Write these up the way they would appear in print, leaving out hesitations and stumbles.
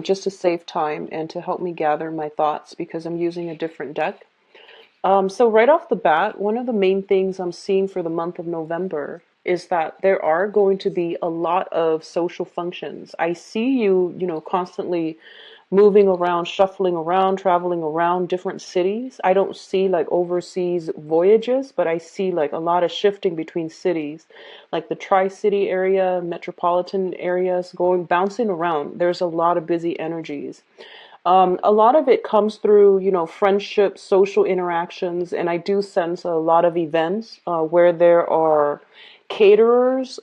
just to save time and to help me gather my thoughts because I'm using a different deck. So right off the bat, one of the main things I'm seeing for the month of November is that there are going to be a lot of social functions. I see you, constantly moving around, shuffling around, traveling around different cities. I don't see like overseas voyages, but I see like a lot of shifting between cities, like the Tri-City area, metropolitan areas, bouncing around. There's a lot of busy energies. A lot of it comes through, friendships, social interactions, and I do sense a lot of events where there are caterers,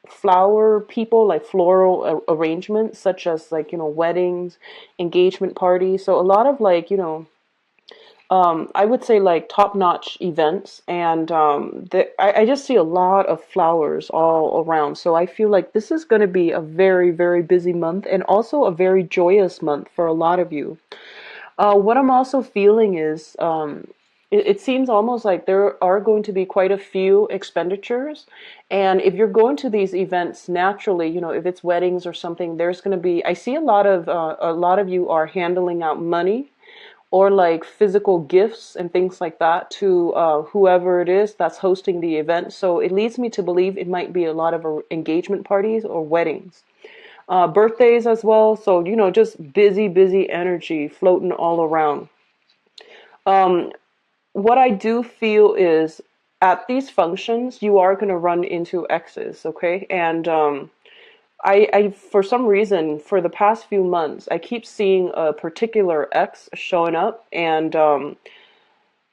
flower people, like floral arrangements, such as like, weddings, engagement parties. So a lot of like, I would say like top-notch events, and I just see a lot of flowers all around. So I feel like this is going to be a very, very busy month and also a very joyous month for a lot of you. What I'm also feeling is it seems almost like there are going to be quite a few expenditures. And if you're going to these events naturally, if it's weddings or something, there's going to be, I see a lot of you are handling out money or like physical gifts and things like that to whoever it is that's hosting the event. So it leads me to believe it might be a lot of engagement parties or weddings. Birthdays as well. So, just busy, busy energy floating all around. Um, what I do feel is at these functions, you are going to run into exes, okay? And for some reason, for the past few months, I keep seeing a particular ex showing up, and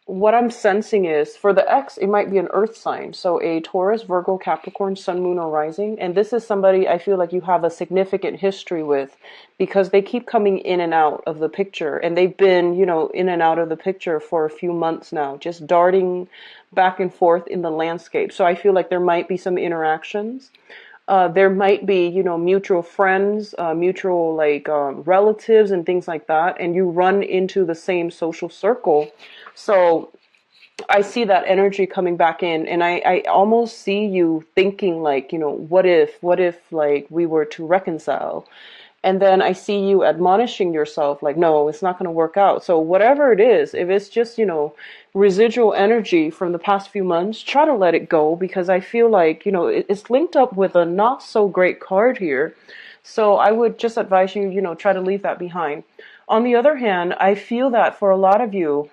what I'm sensing is for the X, it might be an earth sign. So a Taurus, Virgo, Capricorn, Sun, Moon, or Rising. And this is somebody I feel like you have a significant history with because they keep coming in and out of the picture. And they've been, in and out of the picture for a few months now, just darting back and forth in the landscape. So I feel like there might be some interactions. There might be, mutual friends, mutual like relatives and things like that. And you run into the same social circle. So I see that energy coming back in, and I almost see you thinking like, what if like we were to reconcile? And then I see you admonishing yourself like, no, it's not going to work out. So whatever it is, if it's just, residual energy from the past few months, try to let it go because I feel like, it's linked up with a not so great card here. So I would just advise you, try to leave that behind. On the other hand, I feel that for a lot of you,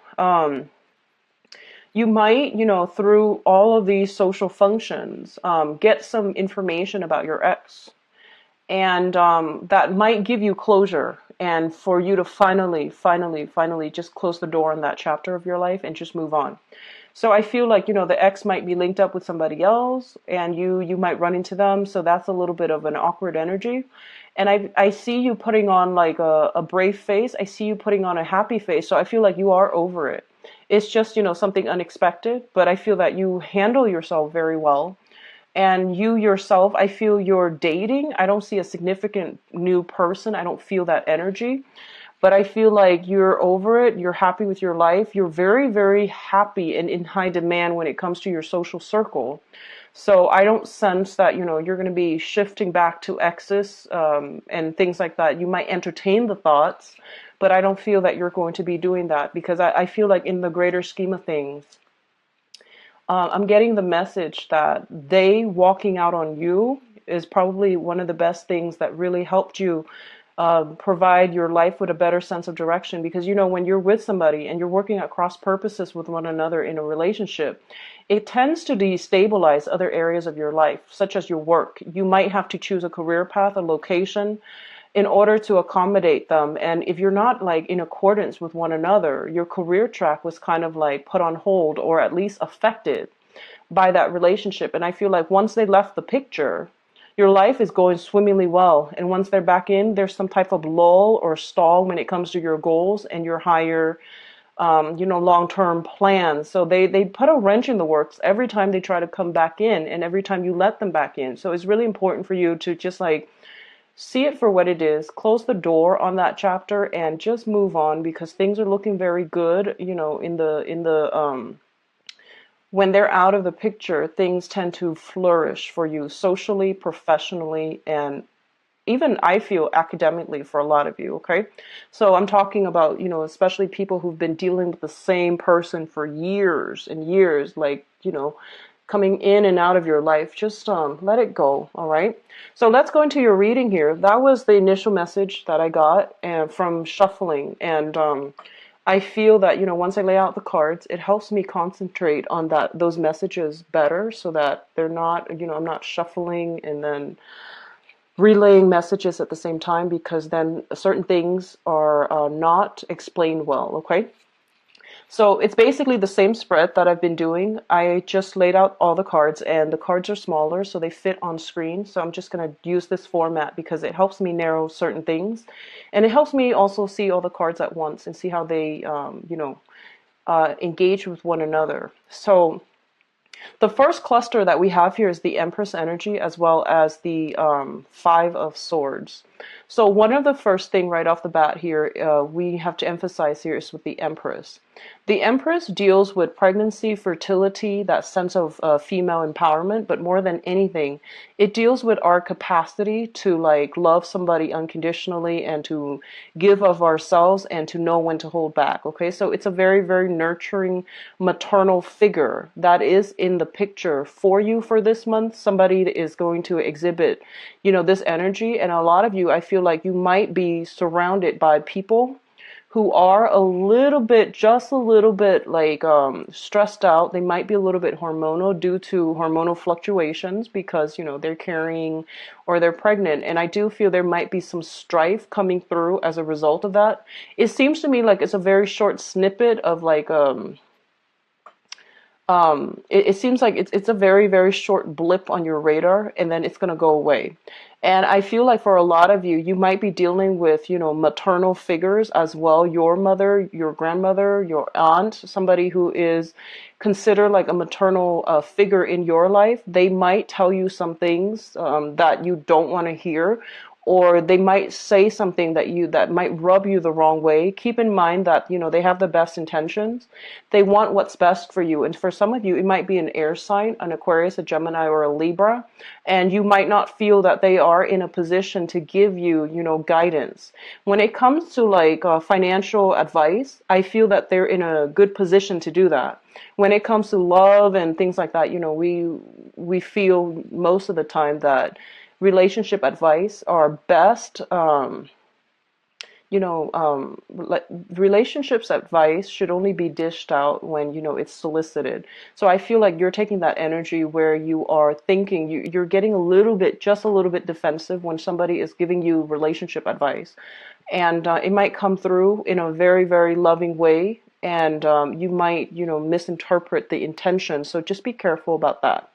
you might, through all of these social functions, get some information about your ex. And that might give you closure and for you to finally just close the door on that chapter of your life and just move on. So I feel like, the ex might be linked up with somebody else and you might run into them. So that's a little bit of an awkward energy. And I see you putting on like a brave face. I see you putting on a happy face. So I feel like you are over it. It's just, something unexpected, but I feel that you handle yourself very well. And you yourself, I feel you're dating. I don't see a significant new person. I don't feel that energy. But I feel like you're over it. You're happy with your life. You're very, very happy and in high demand when it comes to your social circle. So I don't sense that, you're going to be shifting back to exes and things like that. You might entertain the thoughts, but I don't feel that you're going to be doing that because I feel like in the greater scheme of things, I'm getting the message that they walking out on you is probably one of the best things that really helped you provide your life with a better sense of direction. Because, when you're with somebody and you're working at cross purposes with one another in a relationship, it tends to destabilize other areas of your life, such as your work. You might have to choose a career path, a location, in order to accommodate them. And if you're not like in accordance with one another, your career track was kind of like put on hold or at least affected by that relationship. And I feel like once they left the picture, your life is going swimmingly well. And once they're back in, there's some type of lull or stall when it comes to your goals and your higher, long-term plans. So they put a wrench in the works every time they try to come back in and every time you let them back in. So it's really important for you to just like see it for what it is, close the door on that chapter and just move on because things are looking very good, when they're out of the picture, things tend to flourish for you socially, professionally, and even I feel academically for a lot of you, okay? So I'm talking about, especially people who've been dealing with the same person for years and years, like, coming in and out of your life. Just let it go, all right? So let's go into your reading here. That was the initial message that I got from shuffling. And I feel that, once I lay out the cards, it helps me concentrate on those messages better so that they're not, I'm not shuffling and then relaying messages at the same time, because then certain things are not explained well, okay? So it's basically the same spread that I've been doing. I just laid out all the cards, and the cards are smaller, so they fit on screen. So I'm just going to use this format because it helps me narrow certain things. And it helps me also see all the cards at once and see how they, engage with one another. So the first cluster that we have here is the Empress energy, as well as the Five of Swords. So one of the first thing right off the bat here we have to emphasize here is with the Empress. The Empress deals with pregnancy, fertility, that sense of female empowerment, but more than anything, it deals with our capacity to like love somebody unconditionally and to give of ourselves and to know when to hold back. Okay, so it's a very, very nurturing maternal figure that is in the picture for you for this month. Somebody is going to exhibit, this energy, and a lot of you, I feel like you might be surrounded by people who are just a little bit like stressed out. They might be a little bit hormonal due to hormonal fluctuations because, they're carrying or they're pregnant. And I do feel there might be some strife coming through as a result of that. It seems to me like it's a very short snippet of like, it seems like it's a very, very short blip on your radar, and then it's going to go away. And I feel like for a lot of you, you might be dealing with, maternal figures as well. Your mother, your grandmother, your aunt, somebody who is considered like a maternal figure in your life. They might tell you some things that you don't want to hear, or they might say something that might rub you the wrong way. Keep in mind that, they have the best intentions. They want what's best for you. And for some of you, it might be an air sign, an Aquarius, a Gemini, or a Libra. And you might not feel that they are in a position to give you, guidance. When it comes to like financial advice, I feel that they're in a good position to do that. When it comes to love and things like that, we feel most of the time that relationship advice are best, relationships advice should only be dished out when, it's solicited. So I feel like you're taking that energy where you are thinking, you're getting just a little bit defensive when somebody is giving you relationship advice. And it might come through in a very, very loving way. And you might, misinterpret the intention. So just be careful about that.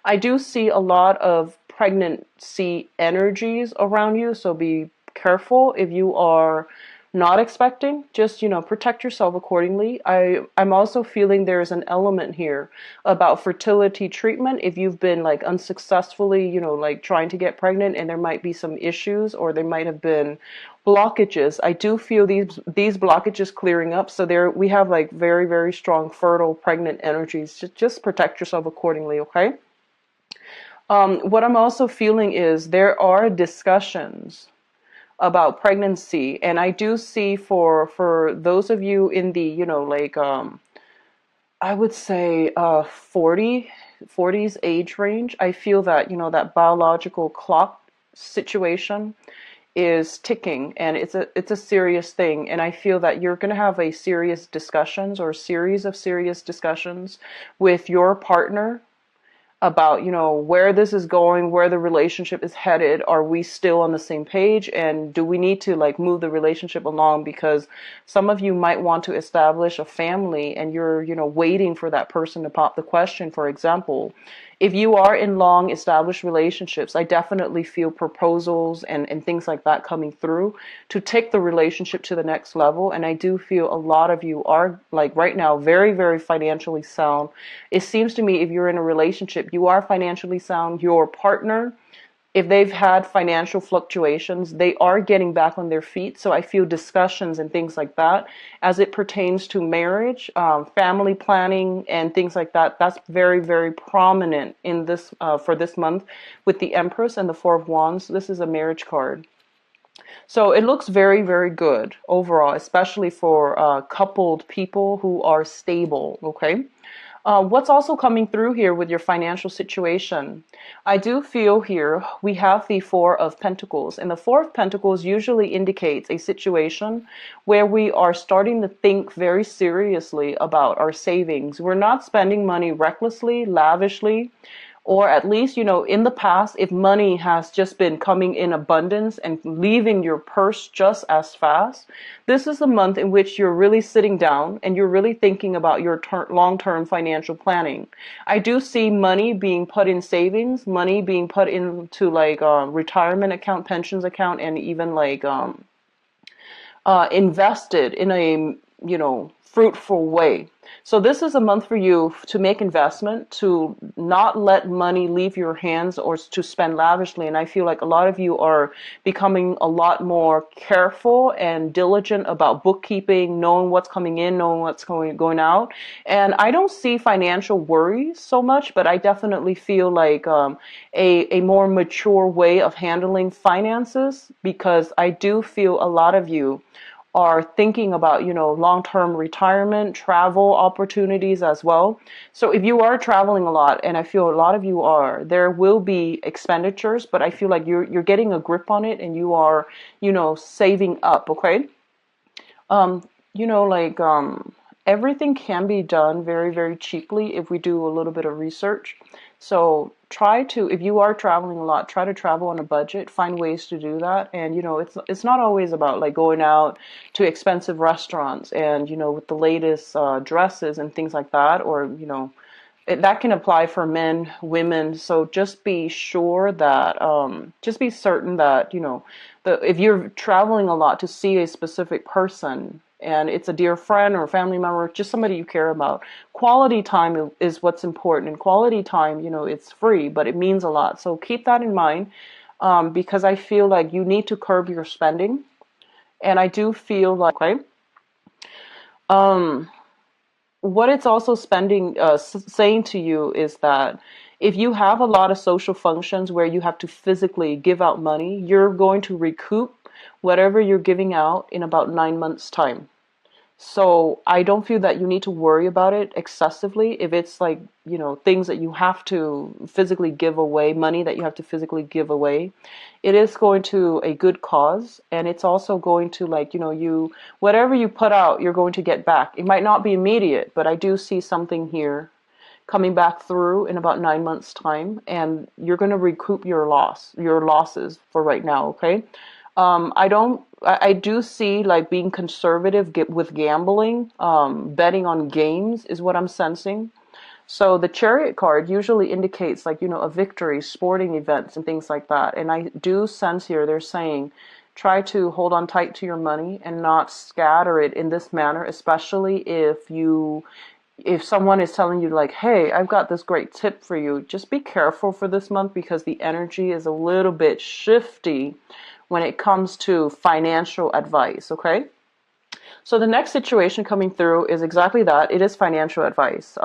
I do see a lot of pregnancy energies around you, so be careful if you are not expecting. Just, protect yourself accordingly. I'm also feeling there's an element here about fertility treatment. If you've been like unsuccessfully, like trying to get pregnant, and there might be some issues, or there might have been blockages, I do feel these blockages clearing up. So we have like very, very strong fertile pregnant energies. Just protect yourself accordingly, okay? What I'm also feeling is there are discussions about pregnancy, and I do see for those of you in the, I would say 40s age range, I feel that, that biological clock situation is ticking, and it's a serious thing. And I feel that you're going to have a serious discussions or series of serious discussions with your partner about, where this is going, where the relationship is headed. Are we still on the same page? And do we need to like move the relationship along? Because some of you might want to establish a family, and you're, waiting for that person to pop the question. For example, if you are in long established relationships, I definitely feel proposals and things like that coming through to take the relationship to the next level. And I do feel a lot of you are like right now very, very financially sound. It seems to me if you're in a relationship, you are financially sound. Your partner If they've had financial fluctuations, they are getting back on their feet. So I feel discussions and things like that as it pertains to marriage, family planning, and things like that. That's very, very prominent in this for this month with the Empress and the Four of Wands. This is a marriage card. So it looks very, very good overall, especially for coupled people who are stable. Okay. What's also coming through here with your financial situation? I do feel here we have the Four of Pentacles, and the Four of Pentacles usually indicates a situation where we are starting to think very seriously about our savings. We're not spending money recklessly, lavishly, or at least, in the past, if money has just been coming in abundance and leaving your purse just as fast, this is the month in which you're really sitting down and you're really thinking about your long-term financial planning. I do see money being put in savings, money being put into like retirement account, pensions account, and even like invested in a fruitful way. So this is a month for you to make investment, to not let money leave your hands or to spend lavishly. And I feel like a lot of you are becoming a lot more careful and diligent about bookkeeping, knowing what's coming in, knowing what's going out. And I don't see financial worries so much, but I definitely feel like a more mature way of handling finances, because I do feel a lot of you are thinking about, long-term retirement, travel opportunities as well. So if you are traveling a lot, and I feel a lot of you are, there will be expenditures, but I feel like you're getting a grip on it and you are, saving up, okay? Like everything can be done very, very cheaply if we do a little bit of research. So try to, if you are traveling a lot, try to travel on a budget, find ways to do that. And, it's not always about like going out to expensive restaurants and, with the latest dresses and things like that, or, that can apply for men, women. So just be sure that, just be certain that, if you're traveling a lot to see a specific person and it's a dear friend or a family member, just somebody you care about, quality time is what's important. And quality time, it's free, but it means a lot. So keep that in mind, because I feel like you need to curb your spending. And I do feel like, okay, what it's also saying to you is that if you have a lot of social functions where you have to physically give out money, you're going to recoup whatever you're giving out in about 9 months' time. So I don't feel that you need to worry about it excessively. If it's like, things that you have to physically give away, money that you have to physically give away, it is going to a good cause. And it's also going to like, whatever you put out, you're going to get back. It might not be immediate, but I do see something here coming back through in about 9 months' time, and you're going to recoup your losses for right now. Okay. I do see like being conservative with gambling, betting on games is what I'm sensing. So the Chariot card usually indicates like, a victory, sporting events and things like that. And I do sense here they're saying try to hold on tight to your money and not scatter it in this manner, especially if someone is telling you like, hey, I've got this great tip for you. Just be careful for this month because the energy is a little bit shifty when it comes to financial advice, okay? So the next situation coming through is exactly that. It is financial advice.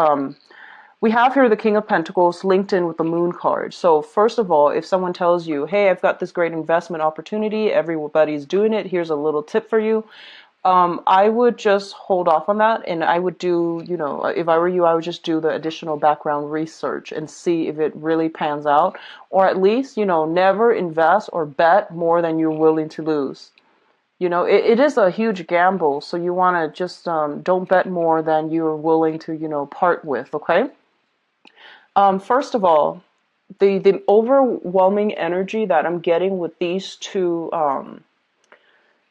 We have here the King of Pentacles linked in with the Moon card. So first of all, if someone tells you, hey, I've got this great investment opportunity, everybody's doing it, here's a little tip for you, I would just hold off on that, and I would do, if I were you, I would just do the additional background research and see if it really pans out, or at least, never invest or bet more than you're willing to lose. It is a huge gamble, so you want to just don't bet more than you're willing to, part with, okay? First of all, the overwhelming energy that I'm getting with these two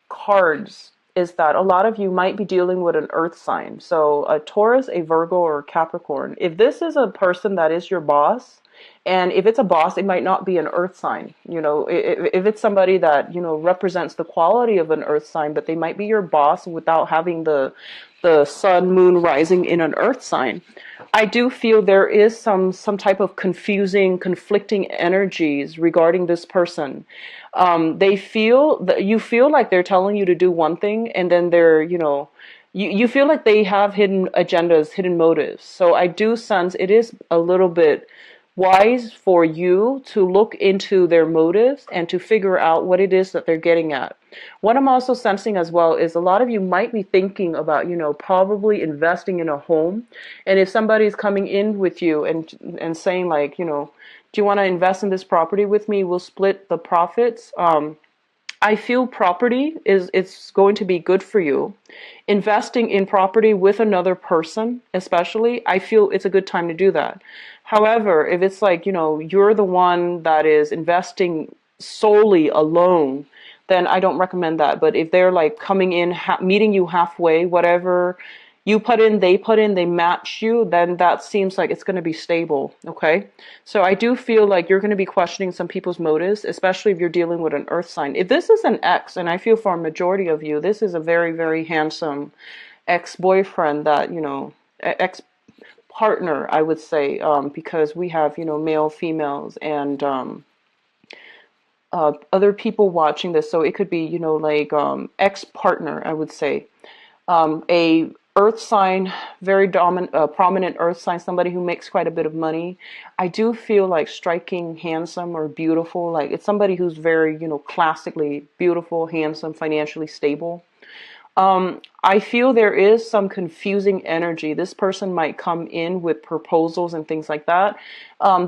cards is that a lot of you might be dealing with an earth sign. So a Taurus, a Virgo, or a Capricorn. If this is a person that is your boss, and if it's a boss, it might not be an earth sign. If it's somebody that, represents the quality of an earth sign, but they might be your boss without having the the sun, moon rising in an earth sign. I do feel there is some type of confusing, conflicting energies regarding this person. They feel that you feel like they're telling you to do one thing, and then they're, you feel like they have hidden agendas, hidden motives. So I do sense it is a little bit wise for you to look into their motives and to figure out what it is that they're getting at. What I'm also sensing as well is a lot of you might be thinking about, probably investing in a home. And if somebody's coming in with you and saying like, do you want to invest in this property with me? We'll split the profits. I feel property is it's going to be good for you. Investing in property with another person, especially, I feel it's a good time to do that. However, if it's like, you're the one that is investing solely alone, then I don't recommend that. But if they're like coming in, meeting you halfway, whatever you put in, they match you, then that seems like it's going to be stable. Okay. So I do feel like you're going to be questioning some people's motives, especially if you're dealing with an earth sign. If this is an ex, and I feel for a majority of you, this is a very, very handsome ex-boyfriend that, ex-partner, I would say, because we have, male, females, and other people watching this. So it could be, ex-partner, I would say. A earth sign, very dominant, prominent earth sign, somebody who makes quite a bit of money. I do feel like striking, handsome, or beautiful. Like it's somebody who's very, classically beautiful, handsome, financially stable. I feel there is some confusing energy. This person might come in with proposals and things like that.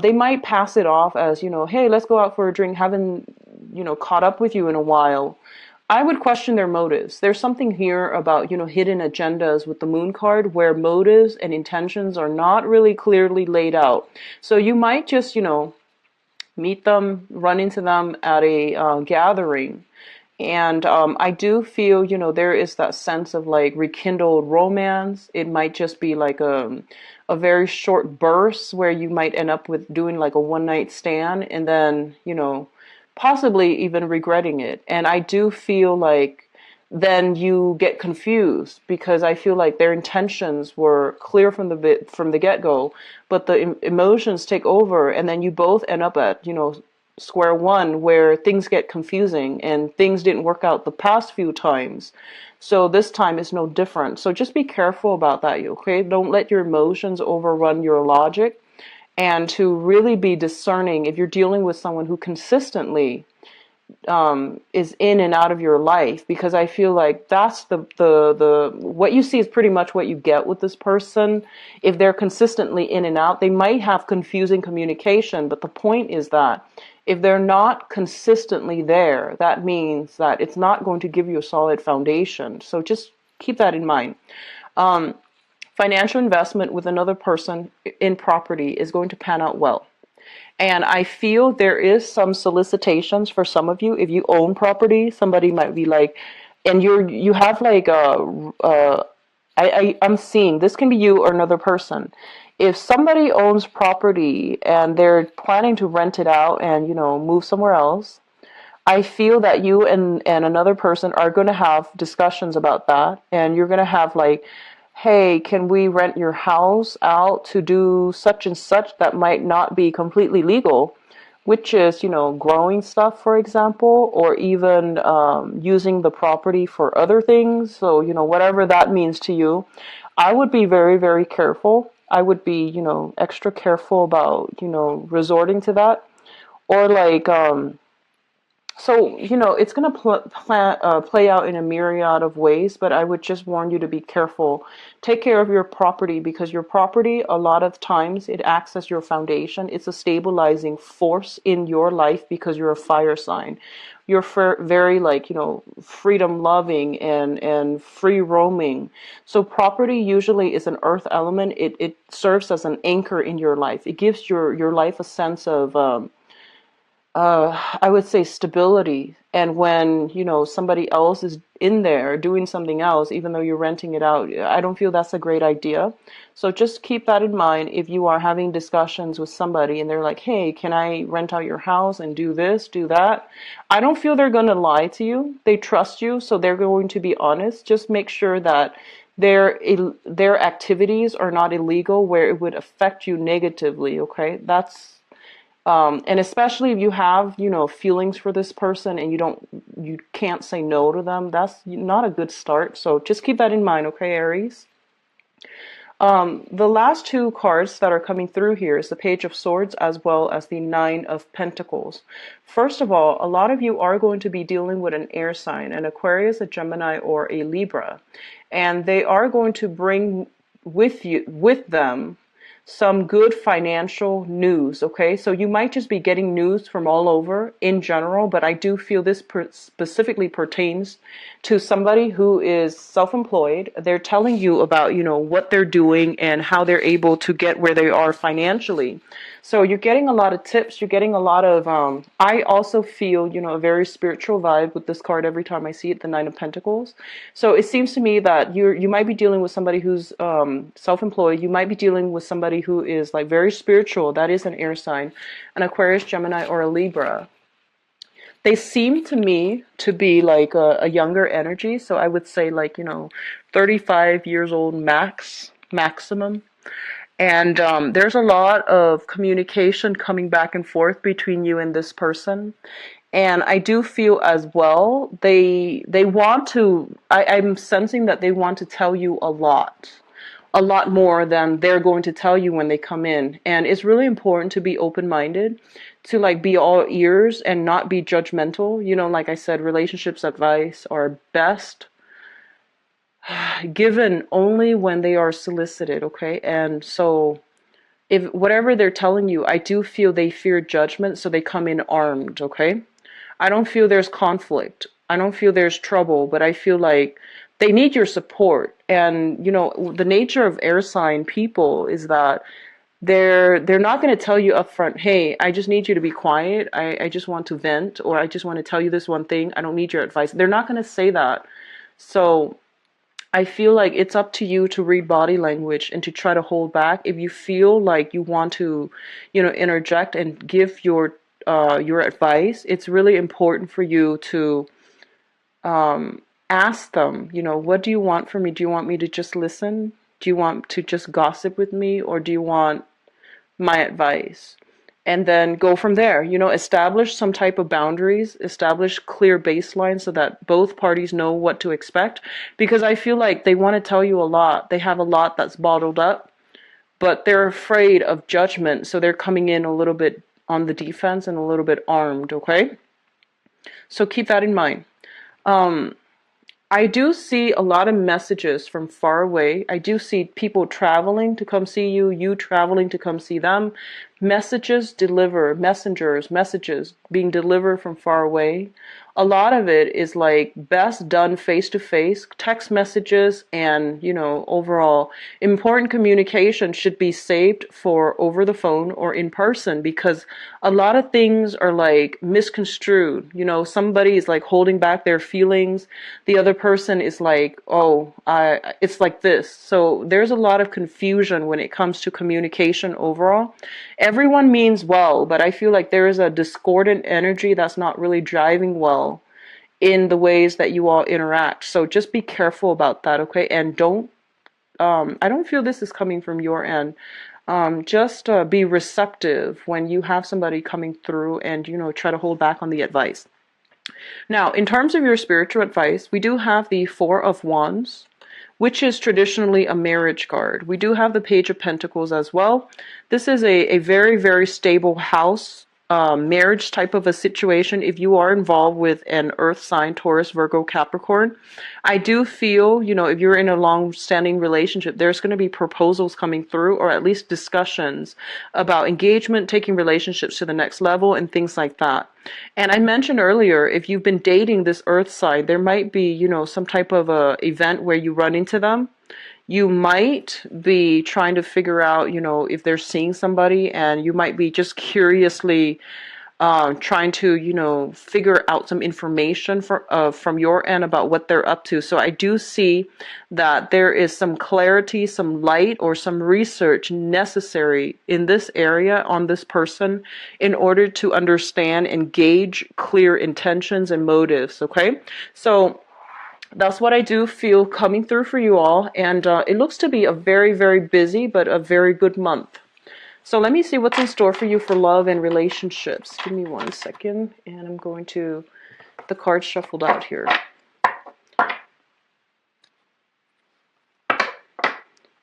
They might pass it off as, hey, let's go out for a drink. Haven't, caught up with you in a while. I would question their motives. There's something here about, hidden agendas with the moon card where motives and intentions are not really clearly laid out. So you might just, meet them, run into them at a gathering. And I do feel, there is that sense of like rekindled romance. It might just be like a very short burst where you might end up with doing like a one night stand and then, possibly even regretting it. And I do feel like then you get confused because I feel like their intentions were clear from the get-go, but the emotions take over and then you both end up at, square one where things get confusing and things didn't work out the past few times. So this time is no different. So just be careful about that, okay? Don't let your emotions overrun your logic, and to really be discerning if you're dealing with someone who consistently is in and out of your life, because I feel like that's the what you see is pretty much what you get with this person. If they're consistently in and out, they might have confusing communication, but the point is that if they're not consistently there, that means that it's not going to give you a solid foundation. So just keep that in mind. Financial investment with another person in property is going to pan out well. And I feel there is some solicitations for some of you. If you own property, somebody might be like, and you have like I'm seeing this can be you or another person. If somebody owns property and they're planning to rent it out and move somewhere else, I feel that you and another person are going to have discussions about that, and you're going to have like, hey, can we rent your house out to do such and such that might not be completely legal, which is, growing stuff, for example, or even using the property for other things. So, whatever that means to you, I would be very, very careful. I would be, extra careful about, resorting to that. Or like, so, it's going to play out in a myriad of ways, but I would just warn you to be careful. Take care of your property, because your property, a lot of times, it acts as your foundation. It's a stabilizing force in your life because you're a fire sign. You're very like, freedom loving and free roaming. So property usually is an earth element. It serves as an anchor in your life. It gives your life a sense of, I would say, stability. And when, somebody else is in there doing something else, even though you're renting it out, I don't feel that's a great idea. So just keep that in mind if you are having discussions with somebody and they're like, hey, can I rent out your house and do this, do that? I don't feel they're going to lie to you. They trust you, so they're going to be honest. Just make sure that their activities are not illegal where it would affect you negatively. Okay, that's and especially if you have, feelings for this person and you can't say no to them, that's not a good start. So just keep that in mind, okay, Aries? The last two cards that are coming through here is the Page of Swords as well as the Nine of Pentacles. First of all, a lot of you are going to be dealing with an air sign, an Aquarius, a Gemini, or a Libra. And they are going to bring with them some good financial news, okay? So you might just be getting news from all over in general, but I do feel this specifically pertains to somebody who is self-employed. They're telling you about, what they're doing and how they're able to get where they are financially. So you're getting a lot of tips. You're getting a lot of, I also feel, a very spiritual vibe with this card every time I see it, the Nine of Pentacles. So it seems to me that you might be dealing with somebody who's self-employed. You might be dealing with somebody who is like very spiritual. That is an air sign, an Aquarius, Gemini, or a Libra. They seem to me to be like a younger energy. So I would say like, 35 years old maximum. And there's a lot of communication coming back and forth between you and this person. And I do feel as well, they want to, I'm sensing that they want to tell you a lot more than they're going to tell you when they come in. And it's really important to be open-minded, to like be all ears and not be judgmental. Like I said, relationships advice are best given only when they are solicited, okay? And so if whatever they're telling you, I do feel they fear judgment, so they come in armed, okay? I don't feel there's conflict. I don't feel there's trouble, but I feel like they need your support. And, the nature of air sign people is that they're not going to tell you up front, hey, I just need you to be quiet. I just want to vent, or I just want to tell you this one thing. I don't need your advice. They're not going to say that. So I feel like it's up to you to read body language and to try to hold back. If you feel like you want to, interject and give your advice, it's really important for you to ask them, what do you want from me? Do you want me to just listen? Do you want to just gossip with me? Or do you want my advice? And then go from there, establish some type of boundaries, establish clear baselines so that both parties know what to expect. Because I feel like they want to tell you a lot. They have a lot that's bottled up, but they're afraid of judgment. So they're coming in a little bit on the defense and a little bit armed, okay? So keep that in mind. I do see a lot of messages from far away. I do see people traveling to come see you, you traveling to come see them. Messages messages being delivered from far away. A lot of it is like best done face to face, text messages, and overall important communication should be saved for over the phone or in person, because a lot of things are like misconstrued. Somebody is like holding back their feelings. The other person is like, oh, it's like this. So there's a lot of confusion when it comes to communication overall. Everyone means well, but I feel like there is a discordant energy that's not really driving well in the ways that you all interact. So just be careful about that, okay? And I don't feel this is coming from your end. Just be receptive when you have somebody coming through, and, try to hold back on the advice. Now, in terms of your spiritual advice, we do have the Four of Wands, which is traditionally a marriage card. We do have the Page of Pentacles as well. This is a very, very stable house, marriage type of a situation. If you are involved with an earth sign, Taurus, Virgo, Capricorn, I do feel, if you're in a long-standing relationship, there's going to be proposals coming through, or at least discussions about engagement, taking relationships to the next level, and things like that. And I mentioned earlier, if you've been dating this earth sign, there might be, some type of a event where you run into them. You might be trying to figure out, if they're seeing somebody, and you might be just curiously trying to, figure out some information from your end about what they're up to. So I do see that there is some clarity, some light, or some research necessary in this area on this person in order to understand and gauge clear intentions and motives, okay? So That's what I do feel coming through for you all. And it looks to be a very, very busy, but a very good month. So let me see what's in store for you for love and relationships. Give me 1 second, and I'm going to the cards shuffled out here.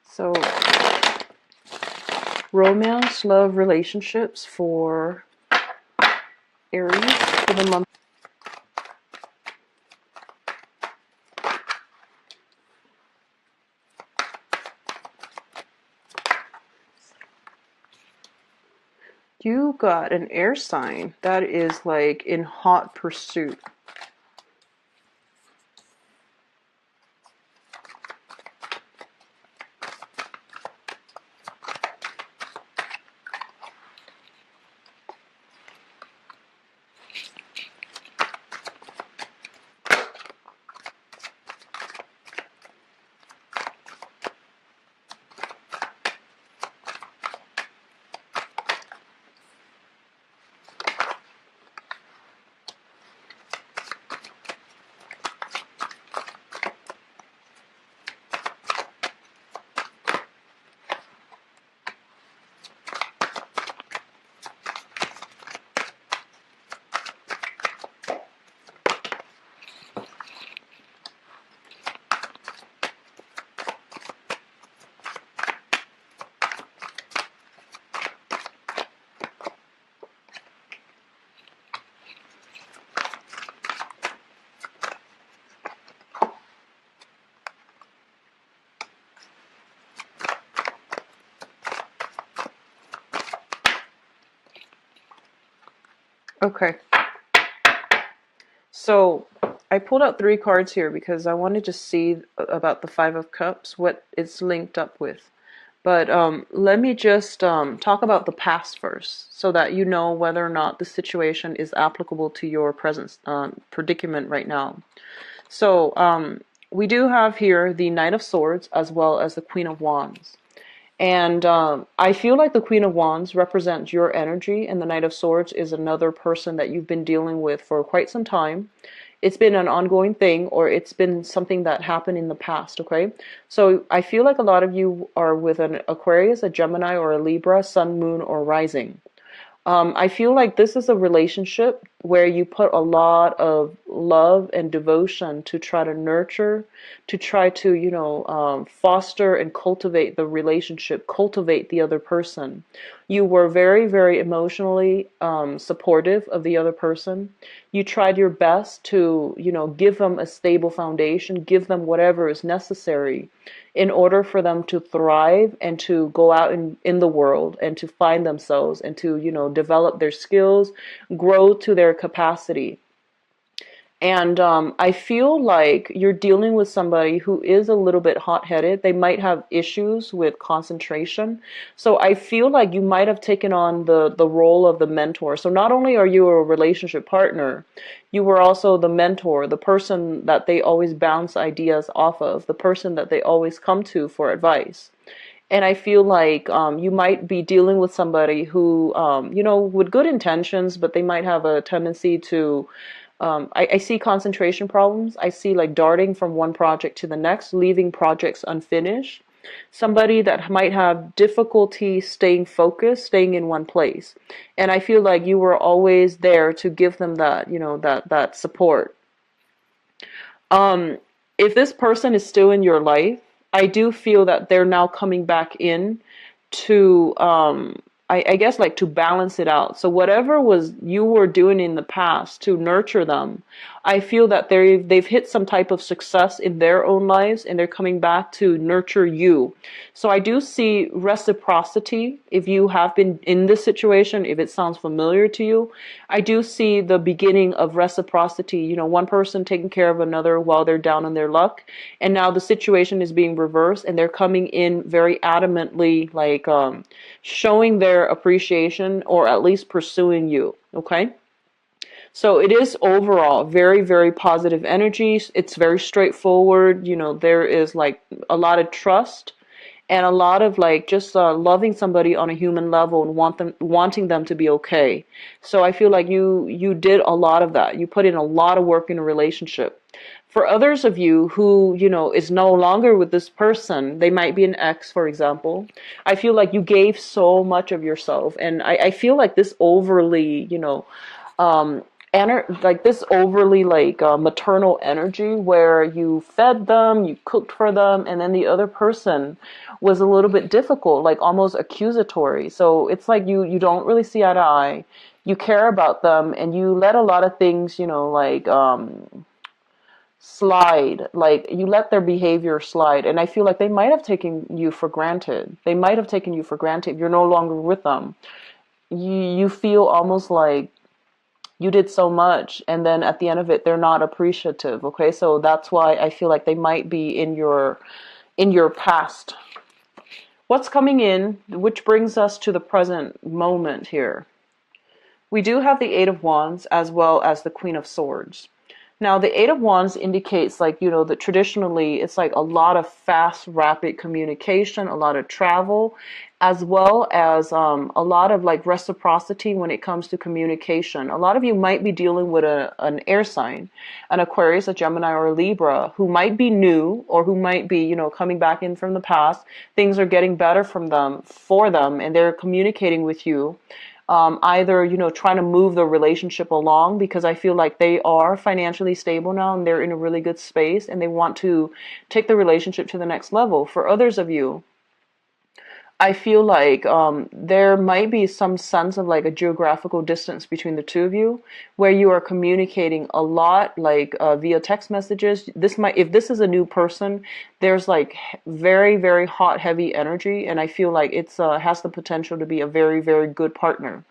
So, romance, love, relationships for Aries for the month. You got an air sign that is like in hot pursuit. Okay. So I pulled out 3 cards here because I wanted to see about the Five of Cups, what it's linked up with. But let me just talk about the past first so that you know whether or not the situation is applicable to your present predicament right now. So we do have here the Knight of Swords as well as the Queen of Wands. And I feel like the Queen of Wands represents your energy, and the Knight of Swords is another person that you've been dealing with for quite some time. It's been an ongoing thing, or it's been something that happened in the past, okay? So I feel like a lot of you are with an Aquarius, a Gemini, or a Libra, Sun, Moon, or Rising. I feel like this is a relationship where you put a lot of love and devotion to try to nurture, to try to, foster and cultivate the relationship, cultivate the other person. You were very, very emotionally supportive of the other person. You tried your best to, give them a stable foundation, give them whatever is necessary in order for them to thrive and to go out in the world and to find themselves and to, develop their skills, grow to their capacity. And I feel like you're dealing with somebody who is a little bit hot-headed. They might have issues with concentration. So I feel like you might have taken on the role of the mentor. So not only are you a relationship partner, you were also the mentor, the person that they always bounce ideas off of, the person that they always come to for advice. And I feel like you might be dealing with somebody who, with good intentions, but they might have a tendency to I see concentration problems. I see like darting from one project to the next, leaving projects unfinished. Somebody that might have difficulty staying focused, staying in one place. And I feel like you were always there to give them that, that support. If this person is still in your life, I do feel that they're now coming back in to I guess like to balance it out. So whatever was you were doing in the past to nurture them, I feel that they've hit some type of success in their own lives and they're coming back to nurture you. So I do see reciprocity. If you have been in this situation, if it sounds familiar to you, I do see the beginning of reciprocity. One person taking care of another while they're down on their luck. And now the situation is being reversed and they're coming in very adamantly, like showing their appreciation or at least pursuing you. Okay? So it is overall very, very positive energy. It's very straightforward. There is like a lot of trust and a lot of like just loving somebody on a human level and wanting them to be okay. So I feel like you did a lot of that. You put in a lot of work in a relationship. For others of you who, is no longer with this person, they might be an ex, for example. I feel like you gave so much of yourself. And I feel like this overly, um, like this overly like maternal energy where you fed them, you cooked for them, and then the other person was a little bit difficult, like almost accusatory. So it's like you don't really see eye to eye. You care about them, and you let a lot of things, like slide. Like you let their behavior slide, and I feel like they might have taken you for granted. They might have taken you for granted. You're no longer with them. You feel almost like you did so much, and then at the end of it they're not appreciative. Okay, so that's why I feel like they might be in your past. What's coming in, which brings us to the present moment here. We do have the Eight of Wands as well as the Queen of Swords. Now, the Eight of Wands indicates, like, that traditionally it's like a lot of fast, rapid communication, a lot of travel, as well as a lot of like reciprocity when it comes to communication. A lot of you might be dealing with an air sign, an Aquarius, a Gemini, or a Libra, who might be new or who might be, coming back in from the past. Things are getting better for them, and they're communicating with you, either trying to move the relationship along, because I feel like they are financially stable now and they're in a really good space and they want to take the relationship to the next level. For others of you, I feel like there might be some sense of like a geographical distance between the two of you, where you are communicating a lot, like via text messages. If this is a new person, there's like very, very hot, heavy energy, and I feel like it's has the potential to be a very, very good partner.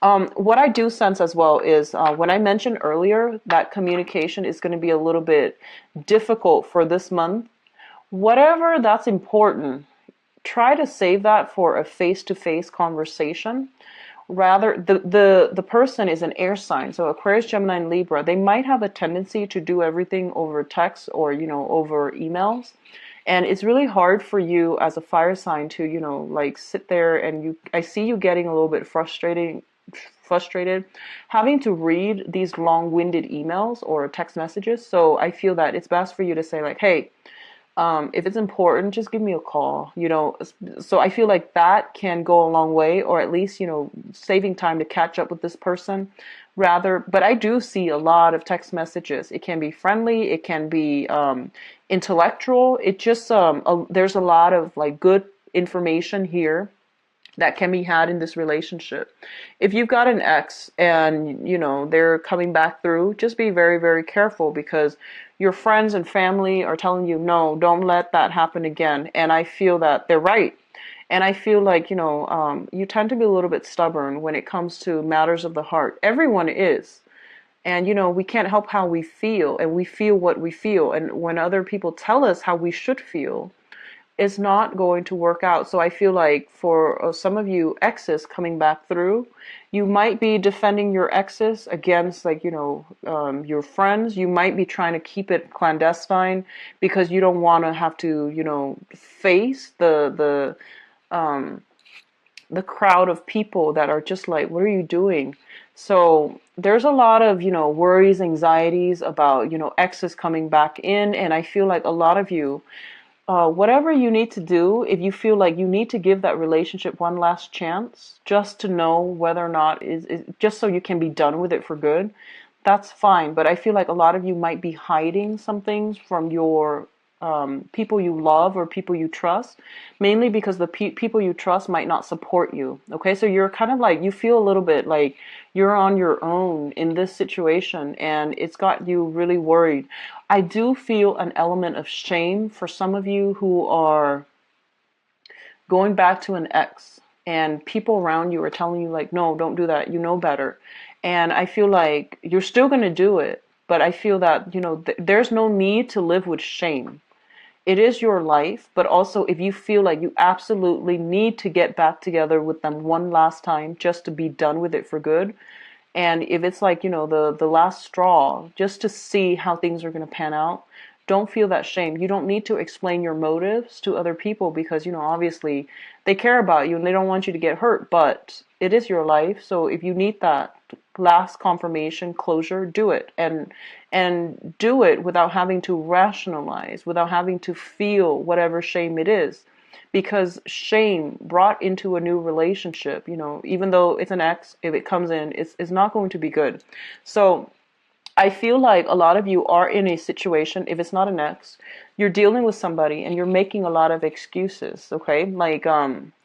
What I do sense as well is when I mentioned earlier that communication is going to be a little bit difficult for this month, whatever that's important, try to save that for a face-to-face conversation. Rather, the person is an air sign, so Aquarius, Gemini, and Libra, they might have a tendency to do everything over text or over emails, and it's really hard for you as a fire sign to like sit there, and I see you getting a little bit frustrated having to read these long-winded emails or text messages. So I feel that it's best for you to say like, hey, if it's important, just give me a call, So I feel like that can go a long way, or at least, saving time to catch up with this person but I do see a lot of text messages. It can be friendly. It can be, intellectual. It just, there's a lot of like good information here that can be had in this relationship. If you've got an ex and, they're coming back through, just be very, very careful, because your friends and family are telling you, no, don't let that happen again. And I feel that they're right. And I feel like, you tend to be a little bit stubborn when it comes to matters of the heart. Everyone is. And, we can't help how we feel, and we feel what we feel. And when other people tell us how we should feel, is not going to work out. So I feel like for some of you exes coming back through, you might be defending your exes against like, your friends. You might be trying to keep it clandestine because you don't want to have to, face the crowd of people that are just like, what are you doing? So there's a lot of, worries, anxieties about, exes coming back in. And I feel like a lot of you, whatever you need to do, if you feel like you need to give that relationship one last chance, just to know whether or not is just so you can be done with it for good, that's fine. But I feel like a lot of you might be hiding some things from your people you love or people you trust, mainly because the people you trust might not support you. Okay, so you're kind of like, you feel a little bit like you're on your own in this situation, and it's got you really worried. I do feel an element of shame for some of you who are going back to an ex, and people around you are telling you like, no, don't do that, you know better. And I feel like you're still going to do it, but I feel that, there's no need to live with shame. It is your life, but also if you feel like you absolutely need to get back together with them one last time just to be done with it for good, and if it's like, the last straw, just to see how things are going to pan out, don't feel that shame. You don't need to explain your motives to other people because, obviously they care about you and they don't want you to get hurt, but it is your life. So if you need that, last confirmation, closure, do it. And do it without having to rationalize, without having to feel whatever shame it is. Because shame brought into a new relationship, even though it's an ex, if it comes in, it's not going to be good. So I feel like a lot of you are in a situation, if it's not an ex, you're dealing with somebody and you're making a lot of excuses, okay? Like,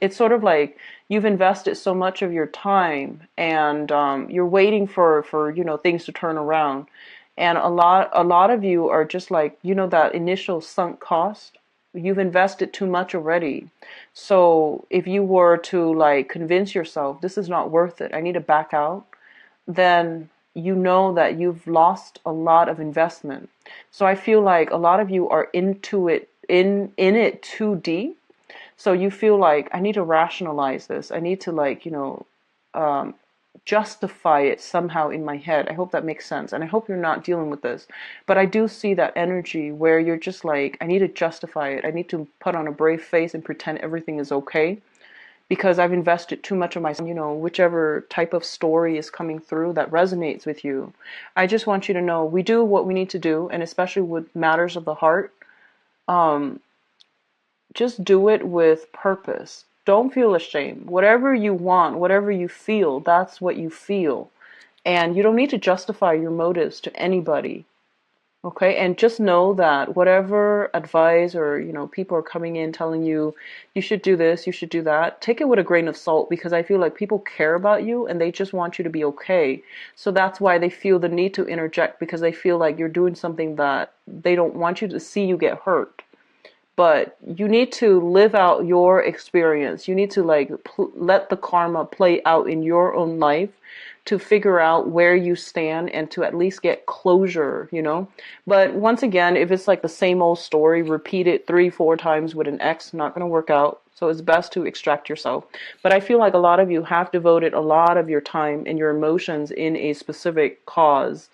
it's sort of like you've invested so much of your time and you're waiting for, things to turn around. And a lot of you are just like, that initial sunk cost, you've invested too much already. So if you were to like convince yourself, this is not worth it, I need to back out, then you know that you've lost a lot of investment. So I feel like a lot of you are into it, in it too deep. So you feel like, I need to rationalize this. I need to like, um, justify it somehow in my head. I hope that makes sense. And I hope you're not dealing with this. But I do see that energy where you're just like, I need to justify it. I need to put on a brave face and pretend everything is okay because I've invested too much of my, whichever type of story is coming through that resonates with you. I just want you to know we do what we need to do, and especially with matters of the heart, um, just do it with purpose. Don't feel ashamed. Whatever you want, whatever you feel, that's what you feel. And you don't need to justify your motives to anybody. Okay, and just know that whatever advice or people are coming in telling you you should do this, you should do that, take it with a grain of salt because I feel like people care about you and they just want you to be okay. So that's why they feel the need to interject because they feel like you're doing something that they don't want you to see you get hurt. But you need to live out your experience. You need to like let the karma play out in your own life to figure out where you stand and to at least get closure. But once again, if it's like the same old story, repeat it 3, 4 times with an ex, not going to work out. So it's best to extract yourself. But I feel like a lot of you have devoted a lot of your time and your emotions in a specific cause.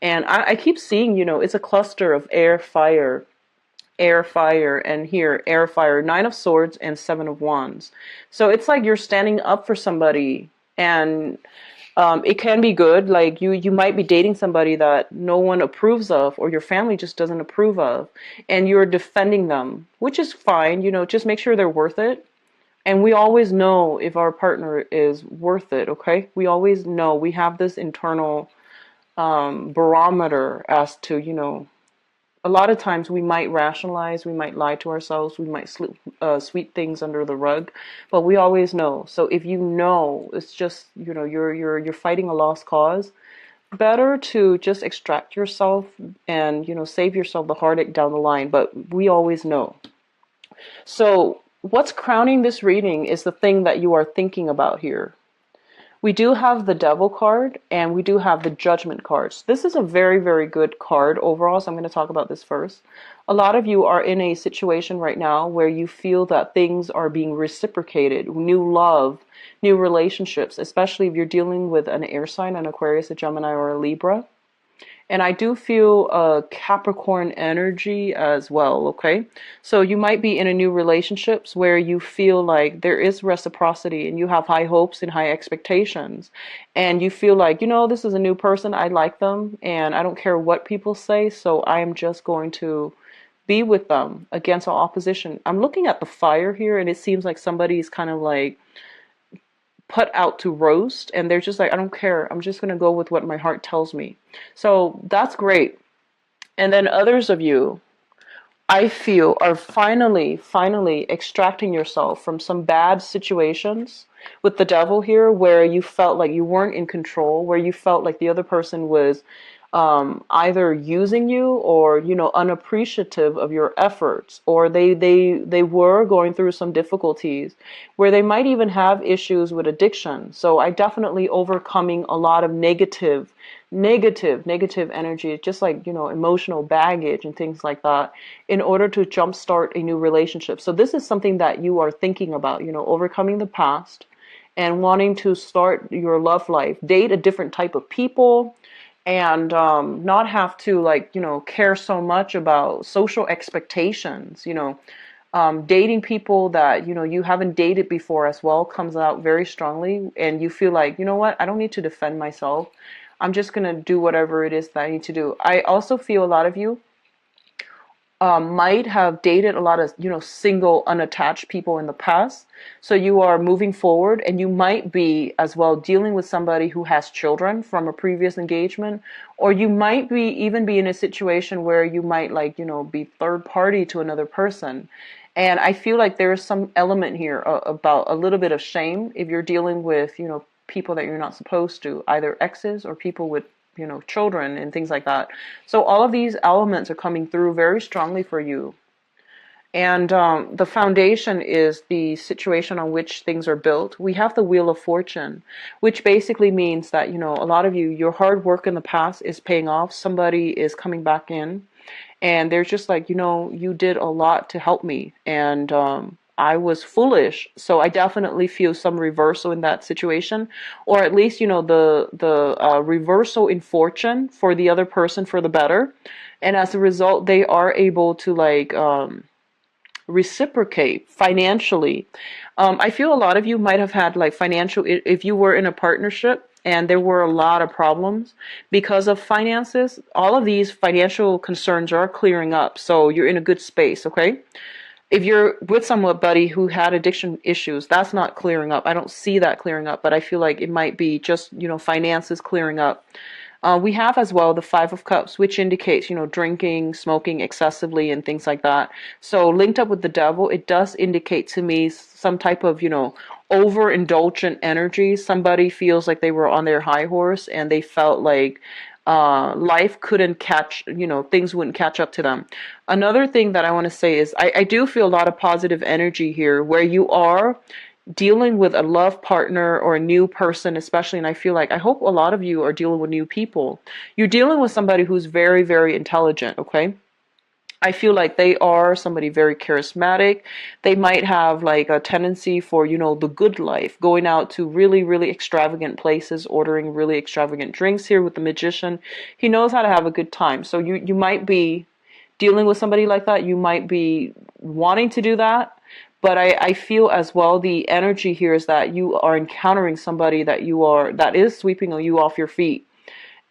And I keep seeing, it's a cluster of air, fire, and here, air, fire, 9 of Swords and 7 of Wands. So it's like you're standing up for somebody, and it can be good. Like you might be dating somebody that no one approves of, or your family just doesn't approve of, and you're defending them, which is fine. Just make sure they're worth it. And we always know if our partner is worth it. Okay, we always know. We have this internal barometer as to a lot of times we might rationalize, we might lie to ourselves, we might sweep things under the rug, but we always know. So if you know, it's just you're fighting a lost cause. Better to just extract yourself and save yourself the heartache down the line. But we always know. So what's crowning this reading is the thing that you are thinking about here. We do have the Devil card and we do have the Judgment cards. This is a very, very good card overall, so I'm going to talk about this first. A lot of you are in a situation right now where you feel that things are being reciprocated, new love, new relationships, especially if you're dealing with an air sign, an Aquarius, a Gemini, or a Libra. And I do feel a Capricorn energy as well, okay? So you might be in a new relationships where you feel like there is reciprocity and you have high hopes and high expectations. And you feel like, this is a new person, I like them, and I don't care what people say, so I am just going to be with them against all opposition. I'm looking at the fire here, and it seems like somebody's kind of like put out to roast, and they're just like, I don't care, I'm just going to go with what my heart tells me. So that's great. And then others of you, I feel, are finally extracting yourself from some bad situations with the Devil here, where you felt like you weren't in control, where you felt like the other person was either using you or unappreciative of your efforts, or they were going through some difficulties where they might even have issues with addiction. So I definitely overcoming a lot of negative energy, just like emotional baggage and things like that, in order to jumpstart a new relationship. So this is something that you are thinking about, overcoming the past and wanting to start your love life, date a different type of people, and not have to care so much about social expectations, Dating people that you haven't dated before as well comes out very strongly, and you feel like, you know what, I don't need to defend myself. I'm just gonna do whatever it is that I need to do. I also feel a lot of you might have dated a lot of single unattached people in the past, so you are moving forward, and you might be as well dealing with somebody who has children from a previous engagement, or you might be even be in a situation where you might like be third party to another person. And I feel like there's some element here about a little bit of shame if you're dealing with people that you're not supposed to, either exes or people with children and things like that. So all of these elements are coming through very strongly for you. And the foundation is the situation on which things are built. We have the Wheel of Fortune, which basically means that, a lot of you, your hard work in the past is paying off. Somebody is coming back in, and they're just like, you did a lot to help me, and I was foolish. So I definitely feel some reversal in that situation, or at least the reversal in fortune for the other person for the better, and as a result, they are able to like reciprocate financially. I feel a lot of you might have had like financial, if you were in a partnership and there were a lot of problems because of finances, all of these financial concerns are clearing up. So you're in a good space, okay? If you're with somebody who had addiction issues, that's not clearing up. I don't see that clearing up, but I feel like it might be just, finances clearing up. We have as well the Five of Cups, which indicates, drinking, smoking excessively and things like that. So linked up with the devil, it does indicate to me some type of, overindulgent energy. Somebody feels like they were on their high horse and they felt like life couldn't catch, things wouldn't catch up to them. Another thing that I want to say is I do feel a lot of positive energy here where you are dealing with a love partner or a new person, especially. And I feel like, I hope a lot of you are dealing with new people. You're dealing with somebody who's very, very intelligent, okay? I feel like they are somebody very charismatic. They might have like a tendency for, the good life, going out to really, really extravagant places, ordering really extravagant drinks here with the magician. He knows how to have a good time. So you might be dealing with somebody like that. You might be wanting to do that. But I feel as well the energy here is that you are encountering somebody that is sweeping you off your feet.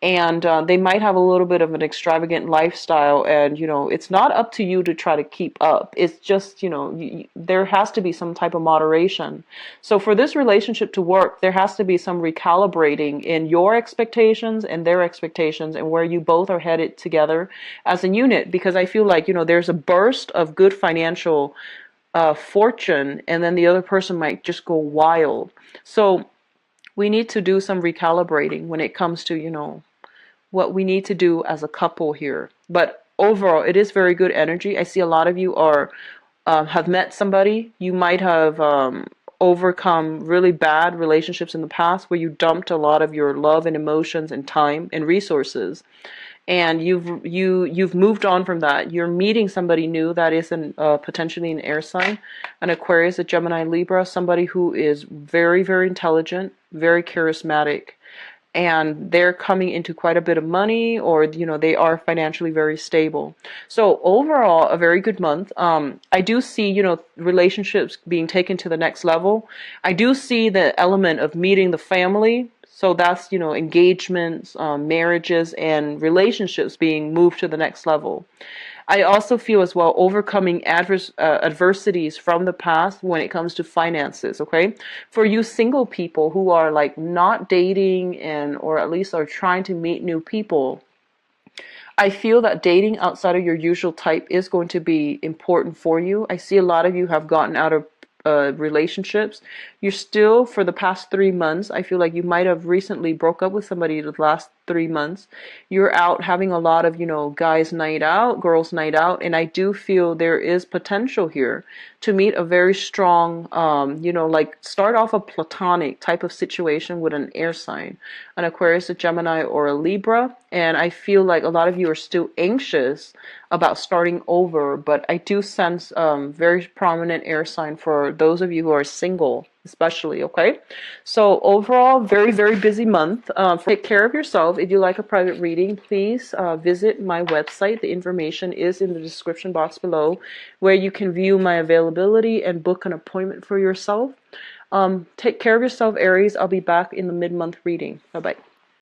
And they might have a little bit of an extravagant lifestyle, and it's not up to you to try to keep up. It's just there has to be some type of moderation. So for this relationship to work, there has to be some recalibrating in your expectations and their expectations, and where you both are headed together as a unit. Because I feel like there's a burst of good financial fortune, and then the other person might just go wild. So we need to do some recalibrating when it comes to what we need to do as a couple here. But overall, it is very good energy. I see a lot of you are have met somebody. You might have overcome really bad relationships in the past where you dumped a lot of your love and emotions and time and resources, and you've moved on from that. You're meeting somebody new that is potentially an air sign, an Aquarius, a Gemini, Libra, somebody who is very, very intelligent, very charismatic, and they're coming into quite a bit of money, or they are financially very stable. So overall, a very good month. I do see relationships being taken to the next level. I do see the element of meeting the family. So that's engagements, marriages, and relationships being moved to the next level. I also feel as well overcoming adversities from the past when it comes to finances, okay? For you single people who are like not dating or at least are trying to meet new people, I feel that dating outside of your usual type is going to be important for you. I see a lot of you have gotten out of relationships. You're still, for the past 3 months, I feel like you might have recently broke up with somebody the last 3 months. You're out having a lot of, guys night out, girls night out, and I do feel there is potential here to meet a very strong, like start off a platonic type of situation with an air sign, an Aquarius, a Gemini, or a Libra. And I feel like a lot of you are still anxious about starting over, but I do sense very prominent air sign for those of you who are single. especially, okay? So overall, very, very busy month. Take care of yourself. If you like a private reading, please visit my website. The information is in the description box below, where you can view my availability and book an appointment for yourself. Take care of yourself, Aries. I'll be back in the mid-month reading. Bye-bye.